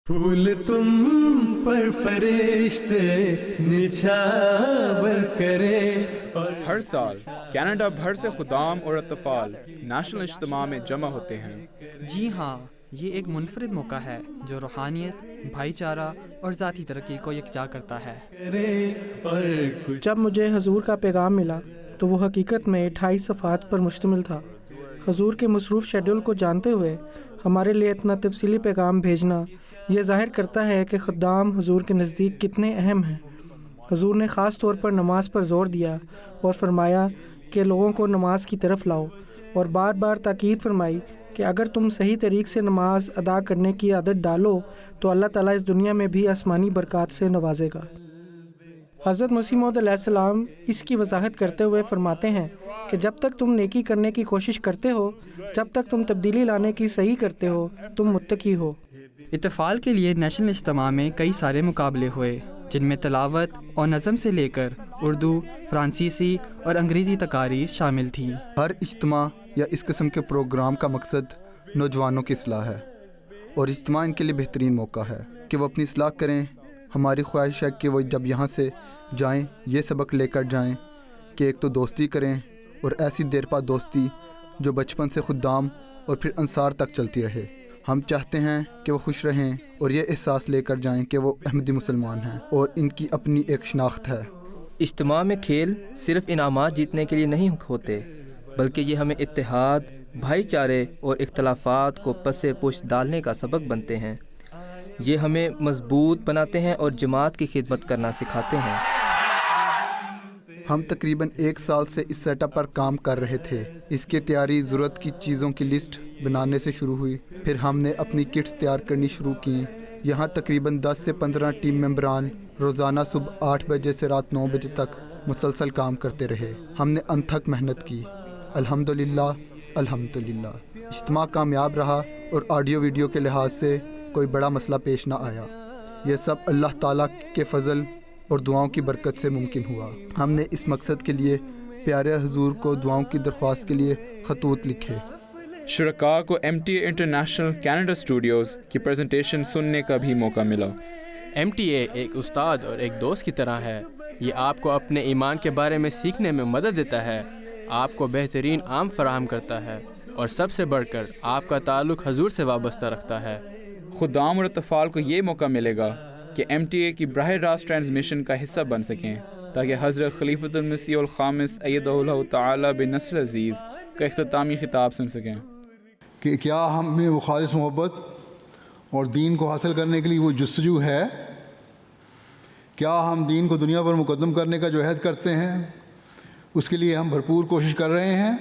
پھول تم پر فرشتے نچھاور کرے. ہر سال کینیڈا بھر سے خدام اور اطفال نیشنل اجتماع میں جمع ہوتے ہیں. جی ہاں، یہ ایک منفرد موقع ہے جو روحانیت، بھائی چارہ اور ذاتی ترقی کو یکجا کرتا ہے. جب مجھے حضور کا پیغام ملا تو وہ حقیقت میں 28 صفحات پر مشتمل تھا. حضور کے مصروف شیڈول کو جانتے ہوئے ہمارے لیے اتنا تفصیلی پیغام بھیجنا یہ ظاہر کرتا ہے کہ خدام حضور کے نزدیک کتنے اہم ہیں. حضور نے خاص طور پر نماز پر زور دیا اور فرمایا کہ لوگوں کو نماز کی طرف لاؤ، اور بار بار تاکید فرمائی کہ اگر تم صحیح طریق سے نماز ادا کرنے کی عادت ڈالو تو اللہ تعالیٰ اس دنیا میں بھی آسمانی برکات سے نوازے گا. حضرت مسیح موعود علیہ السلام اس کی وضاحت کرتے ہوئے فرماتے ہیں کہ جب تک تم نیکی کرنے کی کوشش کرتے ہو، جب تک تم تبدیلی لانے کی صحیح کرتے ہو، تم متقی ہو. اطفال کے لیے نیشنل اجتماع میں کئی سارے مقابلے ہوئے جن میں تلاوت اور نظم سے لے کر اردو، فرانسیسی اور انگریزی تقاریر شامل تھیں. ہر اجتماع یا اس قسم کے پروگرام کا مقصد نوجوانوں کی اصلاح ہے، اور اجتماع ان کے لیے بہترین موقع ہے کہ وہ اپنی اصلاح کریں. ہماری خواہش ہے کہ وہ جب یہاں سے جائیں یہ سبق لے کر جائیں کہ ایک تو دوستی کریں، اور ایسی دیر پا دوستی جو بچپن سے خدام اور پھر انصار تک چلتی رہے. ہم چاہتے ہیں کہ وہ خوش رہیں اور یہ احساس لے کر جائیں کہ وہ احمدی مسلمان ہیں اور ان کی اپنی ایک شناخت ہے. اجتماع میں کھیل صرف انعامات جیتنے کے لیے نہیں ہوتے، بلکہ یہ ہمیں اتحاد، بھائی چارے اور اختلافات کو پس پشت ڈالنے کا سبق بنتے ہیں. یہ ہمیں مضبوط بناتے ہیں اور جماعت کی خدمت کرنا سکھاتے ہیں. ہم تقریباً 1 سال سے اس سیٹ اپ پر کام کر رہے تھے. اس کی تیاری ضرورت کی چیزوں کی لسٹ بنانے سے شروع ہوئی، پھر ہم نے اپنی کٹس تیار کرنی شروع کی. یہاں تقریباً 10 سے 15 ٹیم ممبران روزانہ صبح 8 بجے سے رات 9 بجے تک مسلسل کام کرتے رہے. ہم نے انتھک محنت کی. الحمدللہ الحمدللہ اجتماع کامیاب رہا اور آڈیو ویڈیو کے لحاظ سے کوئی بڑا مسئلہ پیش نہ آیا. یہ سب اللہ تعالیٰ کے فضل اور دعاؤں کی برکت سے ممکن ہوا. ہم نے اس مقصد کے لیے پیارے حضور کو دعاؤں کی درخواست کے لیے خطوط لکھے. شرکاء کو MTA انٹرنیشنل کینیڈا اسٹوڈیوز کی پریزنٹیشن سننے کا بھی موقع ملا. MTA ایک استاد اور ایک دوست کی طرح ہے. یہ آپ کو اپنے ایمان کے بارے میں سیکھنے میں مدد دیتا ہے، آپ کو بہترین عام فراہم کرتا ہے، اور سب سے بڑھ کر آپ کا تعلق حضور سے وابستہ رکھتا ہے. خدام اور اطفال کو یہ موقع ملے گا کہ MTA کی براہ راست ٹرانسمیشن کا حصہ بن سکیں، تاکہ حضرت خلیفۃ المسیح الخامس ایدہ اللہ تعالیٰ بنصر عزیز کا اختتامی خطاب سن سکیں. کہ کیا ہم میں وہ خالص محبت اور دین کو حاصل کرنے کے لیے وہ جستجو ہے؟ کیا ہم دین کو دنیا پر مقدم کرنے کا جو عہد کرتے ہیں اس کے لیے ہم بھرپور کوشش کر رہے ہیں،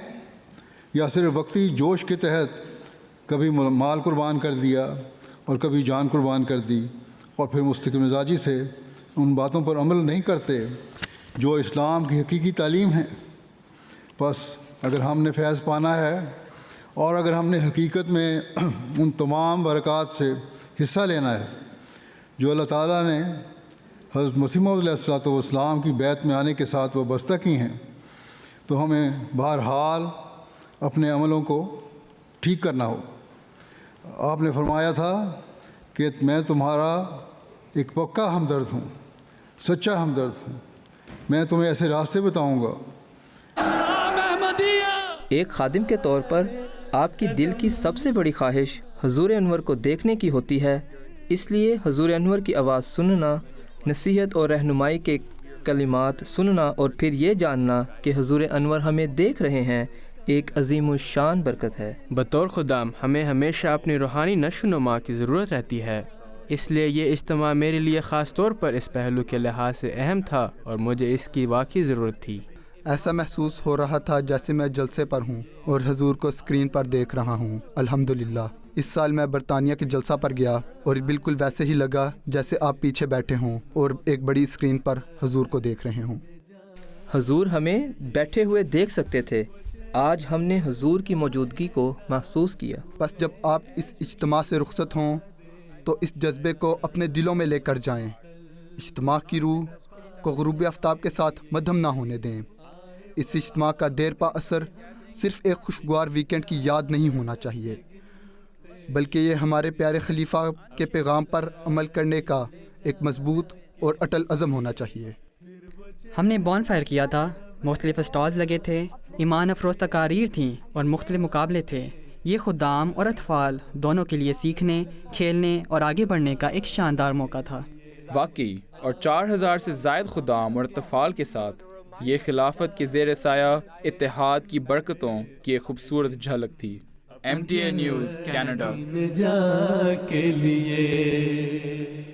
یا صرف وقتی جوش کے تحت کبھی مال قربان کر دیا اور کبھی جان قربان کر دی، اور پھر مستقل مزاجی سے ان باتوں پر عمل نہیں کرتے جو اسلام کی حقیقی تعلیم ہے؟ بس اگر ہم نے فیض پانا ہے اور اگر ہم نے حقیقت میں ان تمام برکات سے حصہ لینا ہے جو اللہ تعالیٰ نے حضرت مسیح موعود علیہ الصلوۃ والسلام کی بیعت میں آنے کے ساتھ وابستہ کی ہیں، تو ہمیں بہرحال اپنے عملوں کو ٹھیک کرنا ہوگا. آپ نے فرمایا تھا کہ میں تمہارا ایک پکا ہمدرد ہوں، سچا ہمدرد ہوں، میں تمہیں ایسے راستے بتاؤں گا. ایک خادم کے طور پر آپ کی دل کی سب سے بڑی خواہش حضور انور کو دیکھنے کی ہوتی ہے. اس لیے حضور انور کی آواز سننا، نصیحت اور رہنمائی کے کلمات سننا اور پھر یہ جاننا کہ حضور انور ہمیں دیکھ رہے ہیں ایک عظیم الشان برکت ہے. بطور خدام ہمیں ہمیشہ اپنی روحانی نشو و نما کی ضرورت رہتی ہے، اس لیے یہ اجتماع میرے لیے خاص طور پر اس پہلو کے لحاظ سے اہم تھا اور مجھے اس کی واقعی ضرورت تھی. ایسا محسوس ہو رہا تھا جیسے میں جلسے پر ہوں اور حضور کو اسکرین پر دیکھ رہا ہوں. الحمدللہ اس سال میں برطانیہ کے جلسہ پر گیا اور بالکل ویسے ہی لگا جیسے آپ پیچھے بیٹھے ہوں اور ایک بڑی اسکرین پر حضور کو دیکھ رہے ہوں. حضور ہمیں بیٹھے ہوئے دیکھ سکتے تھے. آج ہم نے حضور کی موجودگی کو محسوس کیا. بس جب آپ اس اجتماع سے رخصت ہوں تو اس جذبے کو اپنے دلوں میں لے کر جائیں. اجتماع کی روح کو غروب آفتاب کے ساتھ مدھم نہ ہونے دیں. اس اجتماع کا دیر پا اثر صرف ایک خوشگوار ویکینڈ کی یاد نہیں ہونا چاہیے. بلکہ یہ ہمارے پیارے خلیفہ کے پیغام پر عمل کرنے کا ایک مضبوط اور اٹل عزم ہونا چاہیے۔ ہم نے بون فائر کیا تھا، مختلف اسٹالز لگے تھے، ایمان افروز تقاریر تھیں اور مختلف مقابلے تھے۔ یہ خدام اور اطفال دونوں کے لیے سیکھنے، کھیلنے اور آگے بڑھنے کا ایک شاندار موقع تھا۔ واقعی، اور 4000 سے زائد خدام اور اطفال کے ساتھ یہ خلافت کے زیر سایہ اتحاد کی برکتوں کی ایک خوبصورت جھلک تھی۔ MTA news Canada. جا کے لیے